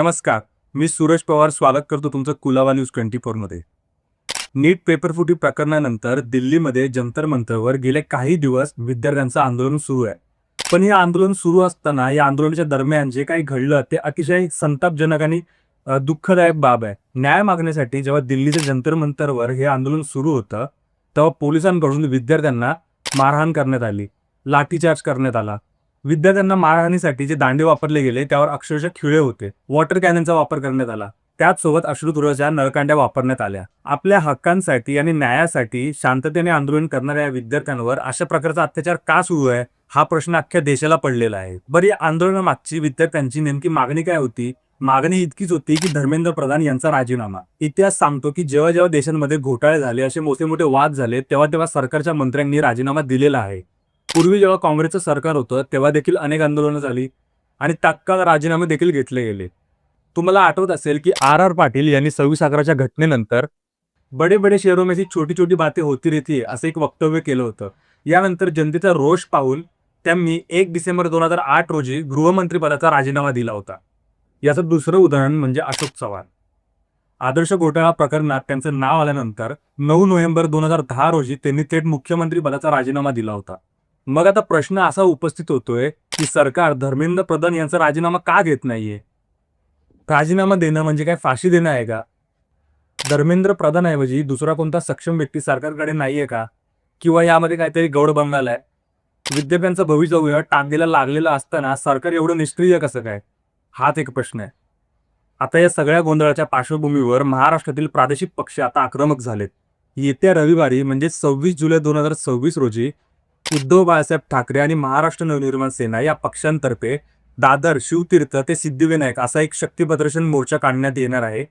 नमस्कार. मी सूरज पवार स्वागत करतो तुमचं कुलाबा न्यूज 24 मध्ये. नीट पेपरफुटी प्रकरणानंतर दिल्लीमध्ये जंतर मंतरवर गेले काही दिवस विद्यार्थ्यांचं आंदोलन सुरू आहे. पण हे आंदोलन सुरू असताना या आंदोलनाच्या दरम्यान जे काही घडलं ते अतिशय संतापजनक आणि दुःखदायक बाब आहे. न्याय मागण्यासाठी जेव्हा दिल्लीच्या जंतर मंतरवर हे आंदोलन सुरू होतं तेव्हा पोलिसांकडून विद्यार्थ्यांना मारहाण करण्यात आली, लाठीचार्ज करण्यात आला. विद्यार्थ्यांना मारहाणीसाठी जे दांडे वापरले गेले त्यावर अक्षरशः खिळे होते. वॉटर कॅननचा वापर करण्यात आला. त्याचसोबत अश्रुधुराच्या नळकांड्या वापरण्यात आल्या. आपल्या हक्कांसाठी आणि न्यायासाठी शांततेने आंदोलन करणाऱ्या विद्यार्थ्यांवर अशा प्रकारचा अत्याचार का सुरू आहे हा प्रश्न अख्ख्या देशाला पडलेला आहे. बरं, या आंदोलनामागची विद्यार्थ्यांची नेमकी मागणी काय होती? मागणी इतकीच होती की धर्मेंद्र प्रधान यांचा राजीनामा. इतिहास सांगतो की जेव्हा जेव्हा देशांमध्ये घोटाळे झाले, असे मोठे मोठे वाद झाले, तेव्हा तेव्हा सरकारच्या मंत्र्यांनी राजीनामा दिलेला आहे. पूर्वी जेव्हा काँग्रेसचं सरकार होतं तेव्हा देखील अनेक आंदोलनं झाली आणि तात्काळ राजीनामे देखील घेतले गेले. तुम्हाला आठवत असेल की आर पाटील यांनी 26/11च्या घटनेनंतर बडे बडे शहरों में सी छोटी छोटी बातें होती रहती है असं एक वक्तव्य केलं होतं. यानंतर जनतेचा रोष पाहून त्यांनी 1 डिसेंबर 2008 रोजी गृहमंत्रीपदाचा राजीनामा दिला होता. याचं दुसरं उदाहरण म्हणजे अशोक चव्हाण. आदर्श घोटाळा प्रकरणात त्यांचं नाव आल्यानंतर 9 नोव्हेंबर 2010 रोजी त्यांनी थेट मुख्यमंत्री पदाचा राजीनामा दिला होता. मग आता प्रश्न असा उपस्थित होतोय की सरकार धर्मेंद्र प्रधान यांचा राजीनामा का घेत नाहीये? राजीनामा देणं म्हणजे काय फाशी देणं आहे का? धर्मेंद्र प्रधानऐवजी दुसरा कोणता सक्षम व्यक्ती सरकारकडे नाहीये का? किंवा यामध्ये काहीतरी गौड बंगाल आहे? विद्यार्थ्यांचं भवितव्य टांगेला लागलेलं असताना सरकार एवढं निष्क्रिय कसं काय? हाच एक प्रश्न आहे. आता या सगळ्या गोंधळाच्या पार्श्वभूमीवर महाराष्ट्रातील प्रादेशिक पक्ष आता आक्रमक झालेत. येत्या रविवारी म्हणजे 26 जुलै 2026 रोजी उद्धव बाळासाहेब ठाकरे आणि महाराष्ट्र नवनिर्माण सेना या पक्षांतर्फे दादर, शिवतीर्थ ते सिद्धिविनायक असा एक शक्ती प्रदर्शन मोर्चा काढण्यात येणार आहे.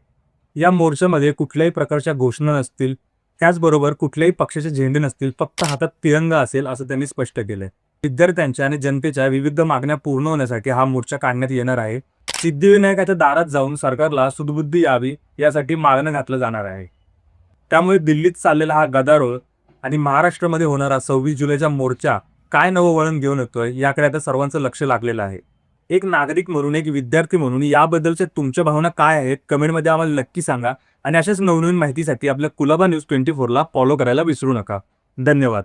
या मोर्चामध्ये कुठल्याही प्रकारच्या घोषणा नसतील, त्याचबरोबर कुठल्याही पक्षाचे झेंडे नसतील, फक्त हातात तिरंगा असेल असं त्यांनी स्पष्ट केलंय. विद्यार्थ्यांच्या आणि जनतेच्या विविध मागण्या पूर्ण होण्यासाठी हा मोर्चा काढण्यात येणार आहे. सिद्धिविनायकाच्या दारात जाऊन सरकारला सुदबुद्धी यावी यासाठी मागणं घातलं जाणार आहे. त्यामुळे दिल्लीत चाललेला हा गदारोळ आणि महाराष्ट्रामध्ये होणारा 26 जुलैचा मोर्चा काय नवं वळण घेऊन येतोय याकडे आता सर्वांचं लक्ष लागलेलं आहे. एक नागरिक म्हणून, एक विद्यार्थी म्हणून याबद्दलच्या तुमच्या भावना काय आहेत कमेंटमध्ये आम्हाला नक्की सांगा. आणि अशाच नवनवीन माहितीसाठी आपल्या कुलाबा न्यूज 24 ला फॉलो करायला विसरू नका. धन्यवाद.